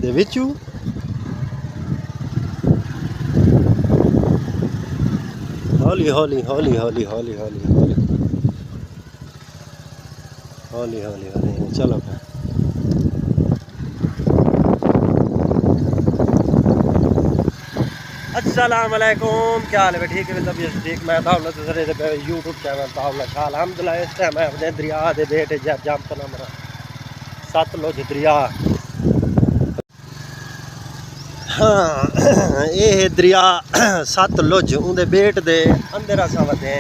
दे विचू हौली हौली हौली हौली हौली हौली हौली हौली हौली हौली चलो। अस्सलाम वालेकुम, क्या हाल है? ठीक है, तबीयत ठीक। मैं था यूट्यूब चैनल था अलहमदुलिल्लाह। इस टाइम मैं अपने दरिया के बेटे जंप नंबर सतलुज दरिया। हाँ ये दरिया सतलुज उनके बेट दे अंदर असा वधे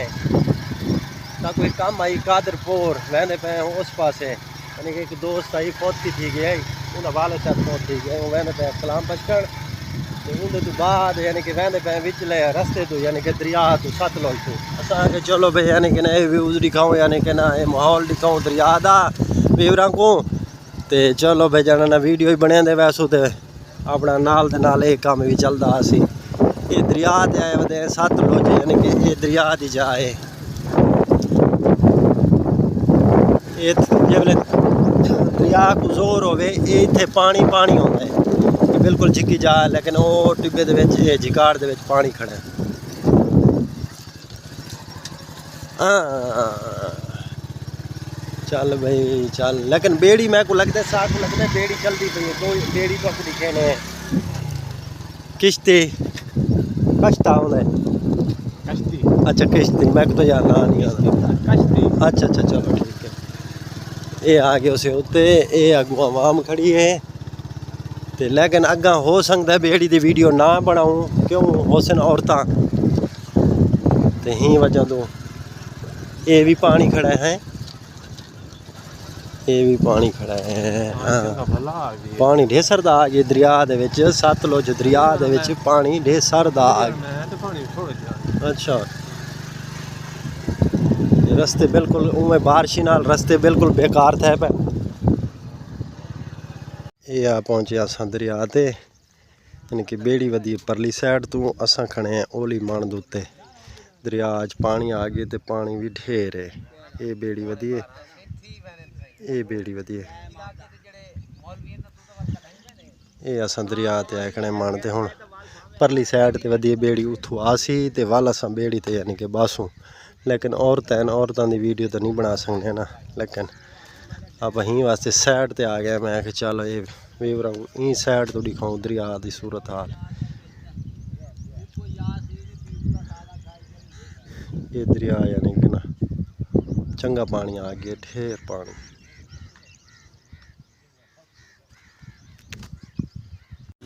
ना कोई कम आई कादरपुर वहदे पे उस पासे, यानी कि एक दोस्त आई फौती थी गया उन्हें वाले साहब फौत थी गए वहदे पे कलाम बचकन। तो उनके तो बाद यानी कि वहदे पे विचले रस्ते तो यानी कि दरिया तो सतलुज तो असा के चलो भाई यानी कि ना व्यूज दिखाऊँ, यानी कि ना ये माहौल दिखाऊँ दरिया का व्यूरा को। तो चलो भाई जाना ना वीडियो ही बने दे वैसो तो अपना नाल दे नाल एक काम भी चलता सी। ये दरिया ते आए वधे सतलुज यानी कि ये दरिया दी जाए। ये जिसले दरिया को जोर होवे इत्थे पानी पानी होता है, ये बिल्कुल झिकी जा, लेकिन वो टिब्बे दे विच ये झिकाड़ दे विच पानी खड़ा है। चल भाई चल, लेकिन बेड़ी मैं को लगता है साथ को लगता है बेड़ी चलती पई है। कोई बेड़ी तो दिखे ने किश्ती कश्ता होना है कश्ती। अच्छा किश्ती मैं तो यार ना नहीं आता कश्ती। अच्छा अच्छा चलो ठीक है। ये आ गए उसे उत्ते ये अगू आवाम खड़ी है ते, लेकिन अग्गा हो सकता है बेड़ी की वीडियो ना बनाऊँ, क्यों हुसन औरतां ते ही वजह तो ये भी पानी खड़ा है। ये भी पानी खड़ा है। हाँ पानी ढेसर दा आ गया दरिया दे विच, सतलुज दरिया दे विच पानी ढेसर दा आ गया। अच्छा रस्ते बिल्कुल उमें बारिश नाल रस्ते बिल्कुल बेकार थे पे। ये आ पहुंचे असा दरिया ते, यानी कि बेड़ी वधी परली साइड तो असा खड़े हैं ओली मन दे उत्ते। दरिया च पानी आ गया तो पानी भी ढेर है। ये बेड़ी वधी है, ये बेड़ी वधी है। ये असा दरिया ते आए खड़े मन ते हुण परली साइड ते वधी बेड़ी उथों आसी ते वल असा बेड़ी ते यानी कि बासूं। लेकिन औरतां दी वीडियो तो नहीं बना सकते ना, लेकिन आप ही वास्ते साइड ते आ गया। मैं कि चलो ये व्यूअर ई साइड तो दिखाऊं दरिया की सूरत हाल। ये दरिया यानी कि ना चंगा पानी आ गया, ढेर पानी।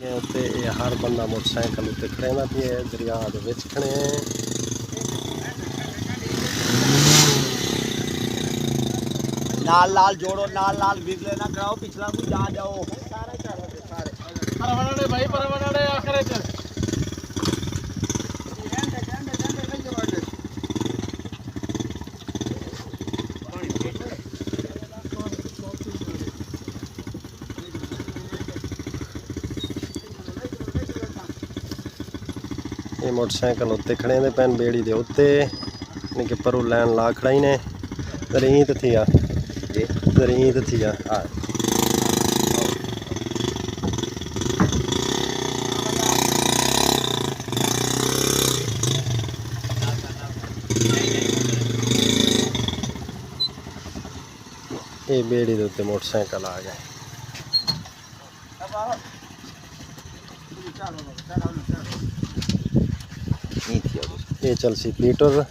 उत्ते हर बंदा मोटरसाइकिल उत्ते खड़ेंदा पिया दरिया दे विच खड़े। लाल लाल जोड़ो, लाल लाल बिगले ना कराओ, पिछला को जा जाओ सारे सारे परवनाड़े भाई परवनाड़े आखिर चल ये मोटरसाइकिल उत्ते खड़े ने पैन बेड़ी दे उत्ते, यानी कि परू लैन ला खड़ाई ने। दरीत थी आ दरीत थी आ ये बेड़ी दे उत्ते मोटरसाइकिल आ गए। ये चल सी पीटर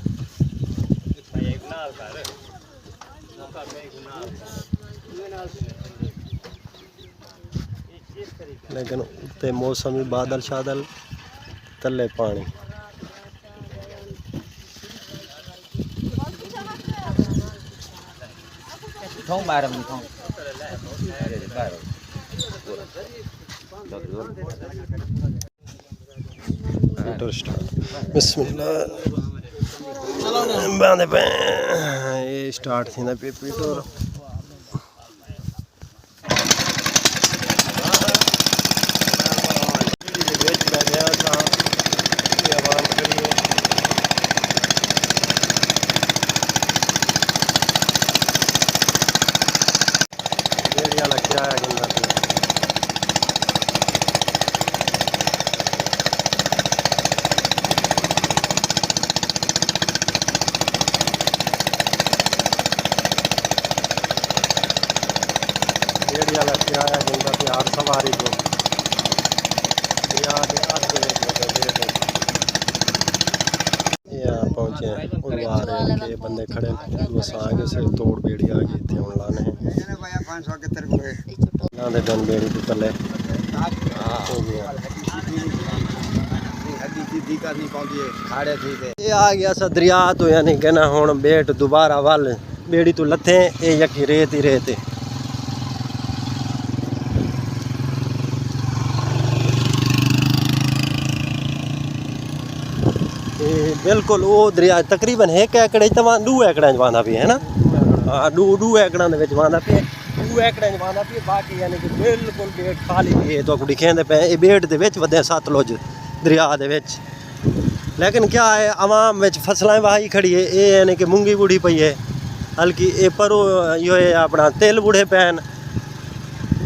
लेकिन उत्ते मौसमी बादल शादल तले पानी। बिस्मिल्लाह बांधे पे ये स्टार्ट थी ना पीटर। किराया गिनदा पिया बेड़ी वाला किराया गिनदा पिया हर सवारी को पहुंचे उड़वा रहे के बंदे खड़े बस आगे से तोड़ बेड़ी आ गई थी हम लाने लाने बन बेड़ी तो तले ये आ गया सा दरिया तो यानी कि ना हुण बेट दोबारा वल बेड़ी तो लथे ये यकी रेत ही रेत बिल्कुल वो दरिया तकरीबन 1 एकड़ तमाम 2 एकड़ वांदा भी है ना हाँ 2 एकड़ वांदा पे 2 एकड़ वांदा पे बाकी यानी कि बिल्कुल बेट खाली है तो दिखेंदे पे ये बेट दे विच वधे सतलुज दरिया दे विच लेकिन क्या है आवाम विच फसलें वाही खड़ी है ये यानी कि मूंगी बूढ़ी पई है हल्की ए परो यो है अपना तिल बूढ़े पैन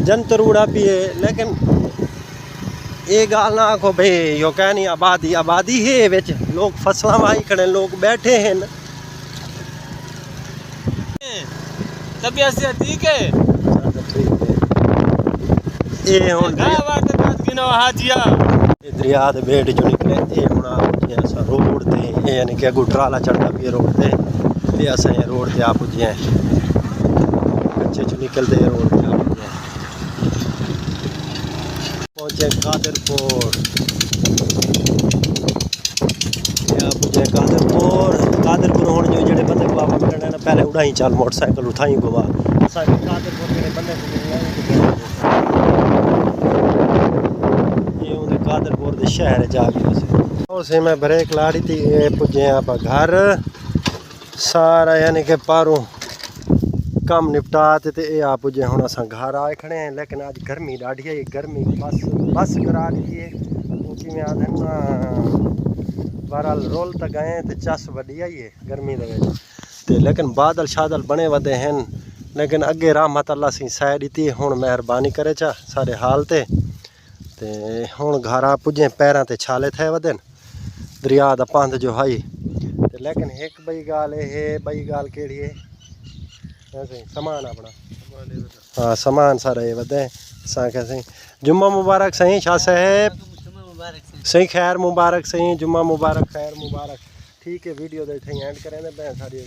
जंतर उड़ा पी है लेकिन ये गाल ना आखो भाई यो कहनी आबादी आबादी है विच लोग फसलां वाही खड़े लोग बैठे हैं तबीयत से ठीक है ये हुण हाजिया दरिया दे बेट जो निकले ये हुण असा रोड ते यानी कि अगू ट्राला चढ़दा पी रोड ते असां रोड ते आ पुजे कच्चे चो निकलते रोड ते आ पुजे पहुंचे कादरपुर कादरपुर होने जो जेडे बंदे को आप मिलने ना पहले उड़ाई चल मोटरसाइकिल उठाई गोवा सारे कादरपुर के बंदे को मिलने ये उन्हें कादरपुर दे शहर जा गए उसे मैं ब्रेक ला रही थी ये पुजे आप घर सारा यानी कि पारों काम निपटाते ते ये आप पुजे हुण असां घर आए खड़े हैं लेकिन आज गर्मी ॾाढी है गर्मी बस करा दी है वो किवें आखदे ना बहरहाल रोल तो गए तो चस वड्डी आई है गर्मी दे विच ते लेकिन बादल शादल बने वधे हैं लेकिन अगे रहमत अल्लाह सी सह दी हुण मेहरबानी करे चा सारे हाल ते हुण घर आ पुजे पैरां ते छाले थे वधन दरिया दा पंध जो हाई ते लेकिन एक बई गाल है बई गाल केड़ी है सामान अपना हाँ सामान सारा ये वधे असांखे सही जुम्मा मुबारक सही शाह साहब सही खैर मुबारक सही जुम्मा मुबारक खैर मुबारक ठीक है वीडियो दे एंड करें सारी